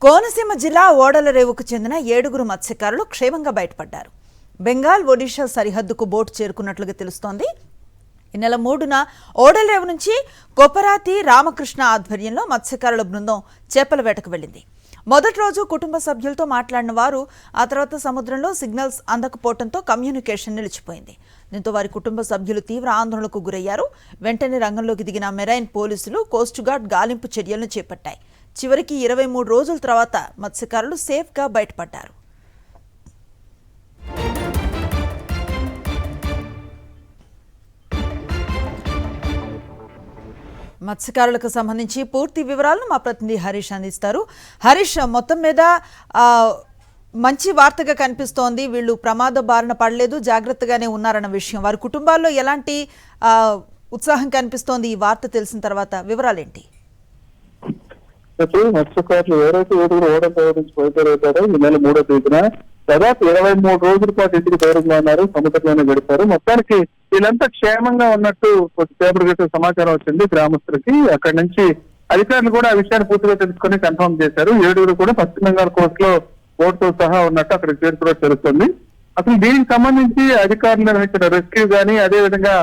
కోనసీమ జిల్లా ఓడలరేవుకు చెందిన 7 మత్స్యకారులు క్షేమంగా బయటపడ్డారు. బెంగాల్, ఒడిషా సరిహద్దుకు బోటు చేరుకున్నట్లుగా తెలుస్తోంది. ఈ నెల 3న ఓడలరేవు నుంచి కొపరాతి రామకృష్ణ ఆధ్వర్యంలో మత్స్యకారుల బృందం చేపల వేటకు వెళ్లింది. మొదటి రోజు కుటుంబ సభ్యులతో మాట్లాడిన వారు ఆ తర్వాత సముద్రంలో సిగ్నల్స్ అందకపోవడంతో కమ్యూనికేషన్ నిలిచిపోయింది. దీంతో వారి కుటుంబ సభ్యులు తీవ్ర ఆందోళనకు గురయ్యారు. వెంటనే రంగంలోకి దిగిన మెరైన్ పోలీసులు, కోస్ట్ గార్డ్ గాలింపు చర్యలను చేపట్టాయి. చివరికి 23 రోజుల తర్వాత మత్స్యకారులు సేఫ్గా బయటపడ్డారు. మత్స్యకారులకు సంబంధించి పూర్తి వివరాలను మా ప్రతినిధి హరీష్ అందిస్తారు. హరీష్, మొత్తం మీద మంచి వార్తగా కనిపిస్తోంది. వీళ్ళు ప్రమాద బారిన పడలేదు, జాగ్రత్తగానే ఉన్నారన్న విషయం. వారి కుటుంబాల్లో ఎలాంటి ఉత్సాహం కనిపిస్తోంది ఈ వార్త తెలిసిన తర్వాత? వివరాలేంటి? మత్స్యకారులు ఎవరైతే ఓడరేవు నుంచి బయలుదేరవుతారో ఈ నెల 3వ తేదీన దాదాపు 23 రోజుల పాటు ఇంటికి దూరంగా ఉన్నారు, సముద్రంలోనే గడిపారు. మొత్తానికి వీళ్ళంతా క్షేమంగా ఉన్నట్టు కొద్దిసేపటి క్రితం సమాచారం వచ్చింది గ్రామస్తులకి. అక్కడి నుంచి అధికారులు కూడా ఆ విషయాన్ని పూర్తిగా తెలుసుకుని కన్ఫర్మ్ చేశారు. 7 కూడా పశ్చిమ బెంగాల్ కోస్ట్ లో బోట్తో సహా ఉన్నట్టు అక్కడ చేరుకోవడం జరుగుతుంది. అసలు దీనికి సంబంధించి అధికారులు నిర్వహించిన రెస్క్యూ గానీ, అదే విధంగా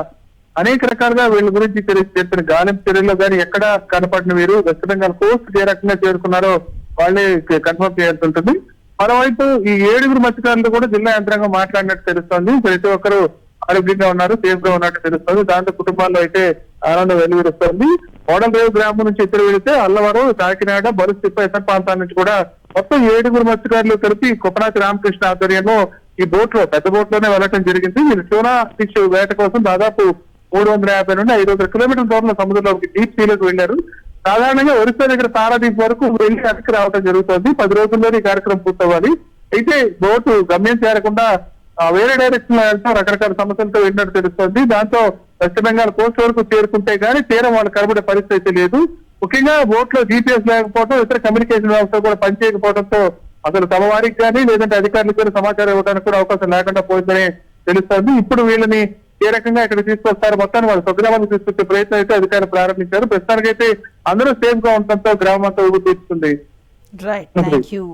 అనేక రకాలుగా వీళ్ళ గురించి చెప్పిన గాలింపు చర్యల్లో కానీ ఎక్కడ కనపడిన వీరు వెస్ట్ బెంగాల్ కోస్ట్ ఏ రకంగా చేరుకున్నారో వాళ్ళే కన్ఫర్మ్ చేయాల్సి ఉంటుంది. మరోవైపు ఈ 7 మత్స్యకారులు కూడా జిల్లా యంత్రాంగం మాట్లాడినట్టు తెలుస్తోంది. ప్రతి ఒక్కరు ఆరోగ్యంగా ఉన్నారు, సేఫ్ గా ఉన్నట్టు తెలుస్తుంది. దాంతో కుటుంబాల్లో అయితే ఆనందం వెలువరుస్తోంది. ఓడలరేవు గ్రామం నుంచి ఇద్దరు వెళితే అల్లవరం, కాకినాడ, బరుస్తిప్ప ఇతర ప్రాంతాల నుంచి కూడా మొత్తం 7 మత్స్యకారులు కలిపి కొపరాతి రామకృష్ణ ఆధ్వర్యంలో ఈ బోట్ లో పెద్ద బోట్ లోనే వెళ్ళటం జరిగింది. వీళ్ళు టూనా ఫిష్ వేట కోసం దాదాపు 350 నుండి 500 కిలోమీటర్ల దూరంలో సముద్రంలోకి డీప్ సీలోకి వెళ్లారు. సాధారణంగా ఒరిస్సా దగ్గర పారాదీప్ వరకు వెళ్లి వెనక్కి రావడం జరుగుతుంది. 10 రోజుల్లోనే ఈ కార్యక్రమం పూర్తవ్వాలి. అయితే బోటు గమ్యం చేరకుండా వేరే డైరెక్షన్ లో వెళ్తాం రకరకాల సమస్యలతో వెళ్ళినట్టు తెలుస్తోంది. దాంతో వెస్ట్ బెంగాల్ కోస్ట్ వరకు చేరుకుంటే గానీ తీరం వాళ్ళు కనబడే పరిస్థితి లేదు. ముఖ్యంగా బోట్ లో జీపీఎస్ లేకపోవడం, ఇతర కమ్యూనికేషన్ వ్యవస్థ కూడా పనిచేయకపోవడంతో అసలు తమ వారికి కానీ లేదంటే అధికారులకు కానీ సమాచారం ఇవ్వడానికి కూడా అవకాశం లేకుండా పోయిందని తెలుస్తోంది. ఇప్పుడు వీళ్ళని ఏ రకంగా ఇక్కడ తీసుకొస్తారు, మొత్తాన్ని వాళ్ళు స్వగ్రామానికి తీసుకొచ్చే ప్రయత్నం అయితే అధికారులు ప్రారంభించారు. ప్రస్తుతానికైతే అందరూ సేఫ్ గా ఉండటంతో గ్రామం అంతా ఊగు తీర్చుకుంది. Right, thank you.